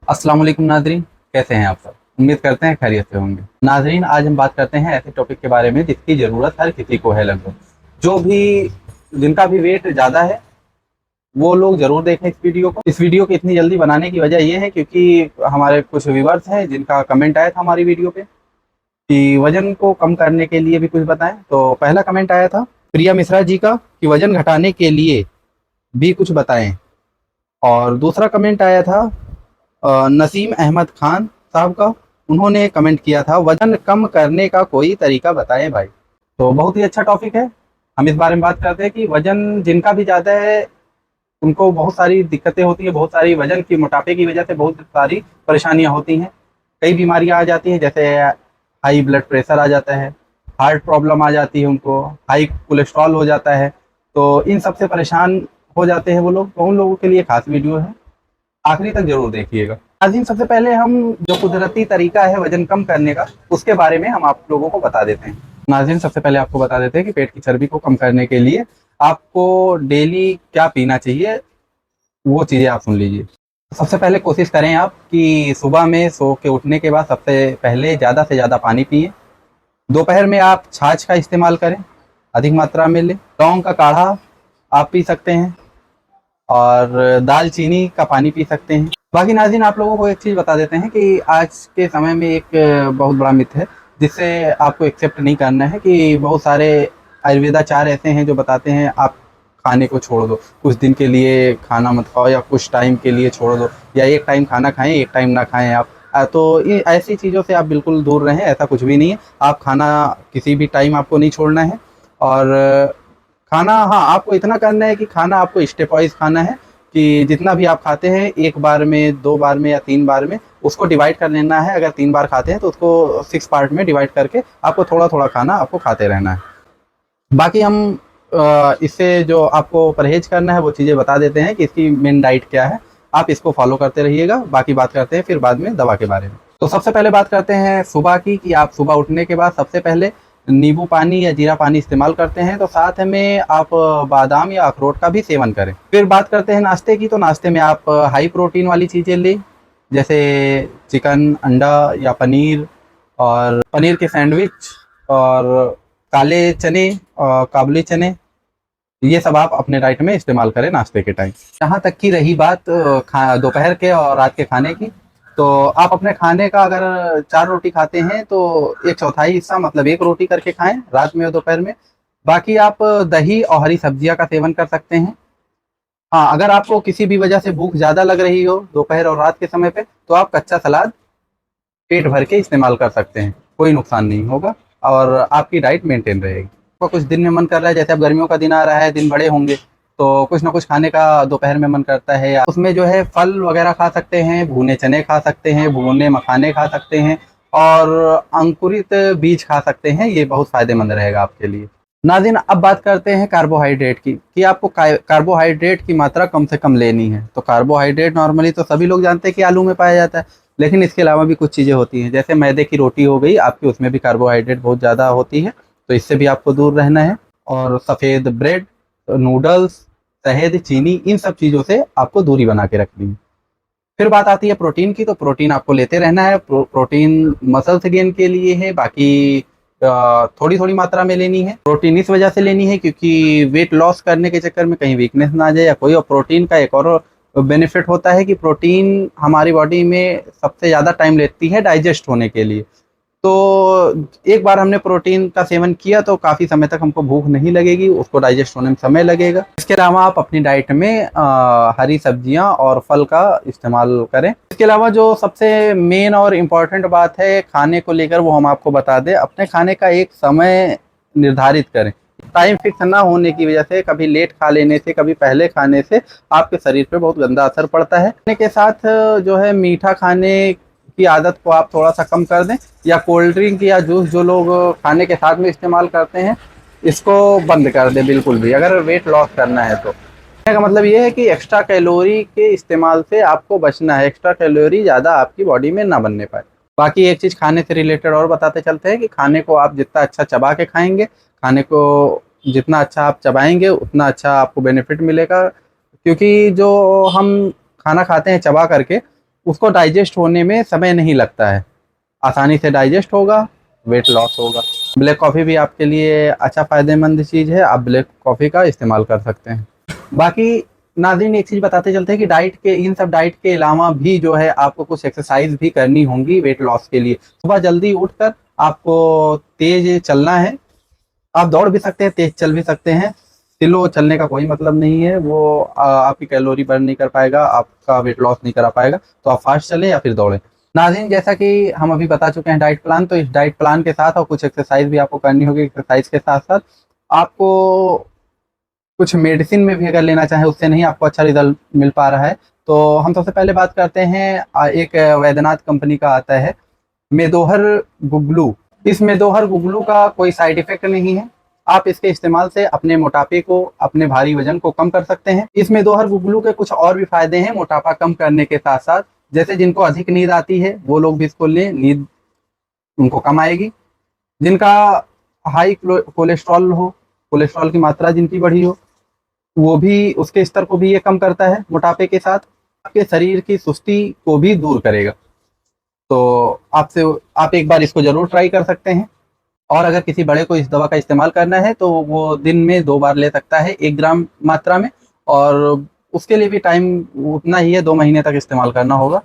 अस्सलाम वालेकुम नाजरीन, कैसे हैं आप सब। उम्मीद करते हैं खैरियत से होंगे। नाजरीन, आज हम बात करते हैं ऐसे टॉपिक के बारे में जिसकी ज़रूरत हर किसी को है लगभग। जो भी जिनका भी वेट ज़्यादा है वो लोग ज़रूर देखें इस वीडियो को। इस वीडियो को इतनी जल्दी बनाने की वजह ये है क्योंकि हमारे कुछ व्यूवर्स हैं जिनका कमेंट आया था हमारी वीडियो पे कि वजन को कम करने के लिए भी कुछ बताएं। तो पहला कमेंट आया था प्रिया मिश्रा जी का कि वजन घटाने के लिए भी कुछ बताएं। और दूसरा कमेंट आया था नसीम अहमद खान साहब का। उन्होंने कमेंट किया था वजन कम करने का कोई तरीका बताएं भाई। तो बहुत ही अच्छा टॉपिक है। हम इस बारे में बात करते हैं कि वजन जिनका भी ज़्यादा है उनको बहुत सारी दिक्कतें होती हैं, बहुत सारी वजन की मोटापे की वजह से बहुत सारी परेशानियां होती हैं। कई बीमारियां आ जाती हैं, जैसे हाई ब्लड प्रेशर आ जाता है, हार्ट प्रॉब्लम आ जाती है, उनको हाई कोलेस्ट्रॉल हो जाता है। तो इन सब से परेशान हो जाते हैं वो लोग। तो उन लोगों के लिए खास वीडियो है, आखिरी तक जरूर देखिएगा। नाज़रीन, सबसे पहले हम जो कुदरती तरीका है वजन कम करने का उसके बारे में हम आप लोगों को बता देते हैं। नाज़रीन, सबसे पहले आपको बता देते हैं कि पेट की चर्बी को कम करने के लिए आपको डेली क्या पीना चाहिए, वो चीज़ें आप सुन लीजिए। सबसे पहले कोशिश करें आप कि सुबह में सो के उठने के बाद सबसे पहले ज़्यादा से ज़्यादा पानी पिए। दोपहर में आप छाछ का इस्तेमाल करें, अधिक मात्रा में लें। लौंग का काढ़ा आप पी सकते हैं और दालचीनी का पानी पी सकते हैं। बाकी नाज़रीन, आप लोगों को एक चीज़ बता देते हैं कि आज के समय में एक बहुत बड़ा मिथ है जिससे आपको एक्सेप्ट नहीं करना है कि बहुत सारे आयुर्वेदाचार ऐसे हैं जो बताते हैं आप खाने को छोड़ दो, कुछ दिन के लिए खाना मत खाओ या कुछ टाइम के लिए छोड़ दो, या एक टाइम खाना खाएं एक टाइम ना खाएं आप। तो ये ऐसी चीज़ों से आप बिल्कुल दूर रहें। ऐसा कुछ भी नहीं है। आप खाना किसी भी टाइम आपको नहीं छोड़ना है। और खाना, हाँ, आपको इतना करना है कि खाना आपको स्टेप वाइज खाना है कि जितना भी आप खाते हैं एक बार में, दो बार में या तीन बार में उसको डिवाइड कर लेना है। अगर तीन बार खाते हैं तो उसको 6 पार्ट में डिवाइड करके आपको थोड़ा थोड़ा खाना आपको खाते रहना है। बाकी हम इससे जो आपको परहेज करना है वो चीज़ें बता देते हैं कि इसकी मेन डाइट क्या है। आप इसको फॉलो करते रहिएगा। बाकी बात करते हैं फिर बाद में दवा के बारे में। तो सबसे पहले बात करते हैं सुबह की कि आप सुबह उठने के बाद सबसे पहले नींबू पानी या जीरा पानी इस्तेमाल करते हैं तो साथ में आप बादाम या अखरोट का भी सेवन करें। फिर बात करते हैं नाश्ते की। तो नाश्ते में आप हाई प्रोटीन वाली चीज़ें लें, जैसे चिकन, अंडा या पनीर, और पनीर के सैंडविच, और काले चने और काबुली चने, ये सब आप अपने डाइट में इस्तेमाल करें नाश्ते के टाइम। जहाँ तक की रही बात दोपहर के और रात के खाने की, तो आप अपने खाने का अगर 4 रोटी खाते हैं तो एक चौथाई हिस्सा मतलब एक रोटी करके खाएं रात में और दोपहर में। बाकी आप दही और हरी सब्जियां का सेवन कर सकते हैं। हाँ, अगर आपको किसी भी वजह से भूख ज़्यादा लग रही हो दोपहर और रात के समय पे तो आप कच्चा सलाद पेट भर के इस्तेमाल कर सकते हैं, कोई नुकसान नहीं होगा और आपकी डाइट मेंटेन रहेगी। तो कुछ दिन में मन कर रहा है, जैसे अब गर्मियों का दिन आ रहा है, दिन बड़े होंगे तो कुछ ना कुछ खाने का दोपहर में मन करता है, या उसमें जो है फल वगैरह खा सकते हैं, भुने चने खा सकते हैं, भुने मखाने खा सकते हैं और अंकुरित बीज खा सकते हैं। ये बहुत फ़ायदेमंद रहेगा आपके लिए। नाज़रीन, अब बात करते हैं कार्बोहाइड्रेट की कि आपको कार्बोहाइड्रेट की मात्रा कम से कम लेनी है। तो कार्बोहाइड्रेट नॉर्मली तो सभी लोग जानते हैं कि आलू में पाया जाता है, लेकिन इसके अलावा भी कुछ चीज़ें होती हैं, जैसे मैदे की रोटी हो गई आपकी, उसमें भी कार्बोहाइड्रेट बहुत ज़्यादा होती है, तो इससे भी आपको दूर रहना है। और सफ़ेद ब्रेड, नूडल्स, शहद, चीनी, इन सब चीज़ों से आपको दूरी बना के रखनी है। फिर बात आती है प्रोटीन की। तो प्रोटीन आपको लेते रहना है। प्रोटीन मसल्स गेन के लिए है, बाकी थोड़ी थोड़ी मात्रा में लेनी है। प्रोटीन इस वजह से लेनी है क्योंकि वेट लॉस करने के चक्कर में कहीं वीकनेस ना आ जाए या कोई। और प्रोटीन का एक और बेनिफिट होता है कि प्रोटीन हमारी बॉडी में सबसे ज़्यादा टाइम लेती है डाइजेस्ट होने के लिए। तो एक बार हमने प्रोटीन का सेवन किया तो काफ़ी समय तक हमको भूख नहीं लगेगी, उसको डाइजेस्ट होने में समय लगेगा। इसके अलावा आप अपनी डाइट में हरी सब्जियां और फल का इस्तेमाल करें। इसके अलावा जो सबसे मेन और इम्पॉर्टेंट बात है खाने को लेकर, वो हम आपको बता दें। अपने खाने का एक समय निर्धारित करें। टाइम फिक्स ना होने की वजह से, कभी लेट खा लेने से, कभी पहले खाने से आपके शरीर पे बहुत गंदा असर पड़ता है। खाने के साथ जो है मीठा खाने की आदत को आप थोड़ा सा कम कर दें, या कोल्ड ड्रिंक या जूस जो लोग खाने के साथ में इस्तेमाल करते हैं इसको बंद कर दें बिल्कुल भी, अगर वेट लॉस करना है तो। कहने का मतलब ये है कि एक्स्ट्रा कैलोरी के इस्तेमाल से आपको बचना है, एक्स्ट्रा कैलोरी ज़्यादा आपकी बॉडी में ना बनने पाए। बाकी एक चीज़ खाने से रिलेटेड और बताते चलते हैं कि खाने को आप जितना अच्छा चबा के खाएंगे, खाने को जितना अच्छा आप चबाएंगे उतना अच्छा आपको बेनिफिट मिलेगा। क्योंकि जो हम खाना खाते हैं चबा करके, उसको डाइजेस्ट होने में समय नहीं लगता है, आसानी से डाइजेस्ट होगा, वेट लॉस होगा। ब्लैक कॉफ़ी भी आपके लिए अच्छा फ़ायदेमंद चीज़ है, आप ब्लैक कॉफ़ी का इस्तेमाल कर सकते हैं। बाकी नाज़रीन एक चीज़ बताते चलते हैं कि डाइट के इन सब डाइट के अलावा भी जो है आपको कुछ एक्सरसाइज भी करनी होंगी वेट लॉस के लिए। सुबह जल्दी उठकर आपको तेज़ चलना है, आप दौड़ भी सकते हैं, तेज़ चल भी सकते हैं। स्लो चलने का कोई मतलब नहीं है, वो आपकी कैलोरी बर्न नहीं कर पाएगा, आपका वेट लॉस नहीं करा पाएगा, तो आप फास्ट चलें या फिर दौड़ें। नाज़रीन जैसा कि हम अभी बता चुके हैं डाइट प्लान, तो इस डाइट प्लान के साथ और कुछ एक्सरसाइज भी आपको करनी होगी। एक्सरसाइज के साथ-साथ आपको कुछ मेडिसिन में भी अगर लेना चाहें, उससे नहीं आपको अच्छा रिज़ल्ट मिल पा रहा है, तो हम सबसे पहले बात करते हैं एक वैद्यनाथ कंपनी का आता है मेदोहर गुगलू। इस मेदोहर गुगलू का कोई साइड इफ़ेक्ट नहीं है। आप इसके इस्तेमाल से अपने मोटापे को, अपने भारी वज़न को कम कर सकते हैं। इस मेदोहर गुगलू के कुछ और भी फ़ायदे हैं मोटापा कम करने के साथ-साथ। जैसे जिनको अधिक नींद आती है, वो लोग भी इसको लें, नींद उनको कम आएगी। जिनका हाई कोलेस्ट्रॉल हो, कोलेस्ट्रॉल की मात्रा जिनकी बढ़ी हो, वो भी उसके स्तर को भी ये कम करता है मोटापे के साथ। आपके शरीर की सुस्ती को भी दूर करेगा। तो आपसे आप एक बार इसको ज़रूर ट्राई कर सकते हैं। और अगर किसी बड़े को इस दवा का इस्तेमाल करना है तो वो दिन में 2 बार ले सकता है 1 ग्राम मात्रा में, और उसके लिए भी टाइम उतना ही है, 2 महीने तक इस्तेमाल करना होगा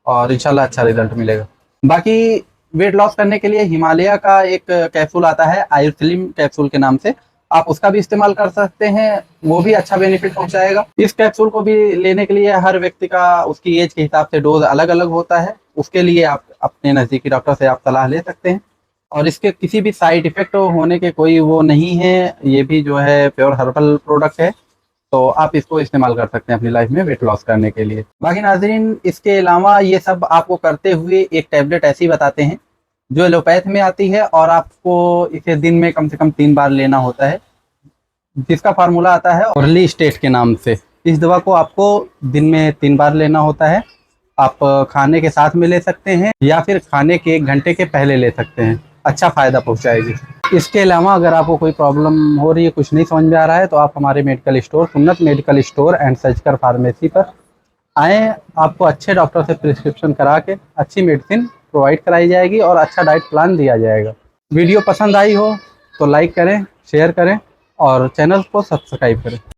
और इंशाल्लाह अच्छा रिज़ल्ट मिलेगा। बाकी वेट लॉस करने के लिए हिमालय का एक कैप्सूल आता है आयुर्स्लिम कैप्सूल के नाम से, आप उसका भी इस्तेमाल कर सकते हैं, वो भी अच्छा बेनिफिट पहुँचाएगा। इस कैप्सूल को भी लेने के लिए हर व्यक्ति का उसकी एज के हिसाब से डोज़ अलग-अलग होता है, उसके लिए आप अपने नज़दीकी डॉक्टर से आप सलाह ले सकते हैं। और इसके किसी भी साइड इफ़ेक्ट होने के कोई वो नहीं है, ये भी जो है प्योर हर्बल प्रोडक्ट है, तो आप इसको इस्तेमाल कर सकते हैं अपनी लाइफ में वेट लॉस करने के लिए। बाकी नाज़रीन इसके अलावा ये सब आपको करते हुए एक टैबलेट ऐसी बताते हैं, जो एलोपैथ में आती है और आपको इसे दिन में कम से कम 3 बार लेना होता है, जिसका फ़ॉर्मूला आता है अर्ली स्टेट के नाम से। इस दवा को आपको दिन में 3 बार लेना होता है। आप खाने के साथ में ले सकते हैं या फिर खाने के 1 घंटे के पहले ले सकते हैं, अच्छा फ़ायदा पहुँचाएगी। इसके अलावा अगर आपको कोई प्रॉब्लम हो रही है, कुछ नहीं समझ में आ रहा है, तो आप हमारे मेडिकल स्टोर सुन्नत medical store and surgical pharmacy पर आएँ, आपको अच्छे डॉक्टर से प्रिस्क्रिप्शन करा के अच्छी मेडिसिन प्रोवाइड कराई जाएगी और अच्छा डाइट प्लान दिया जाएगा। वीडियो पसंद आई हो तो लाइक करें, शेयर करें और चैनल को सब्सक्राइब करें।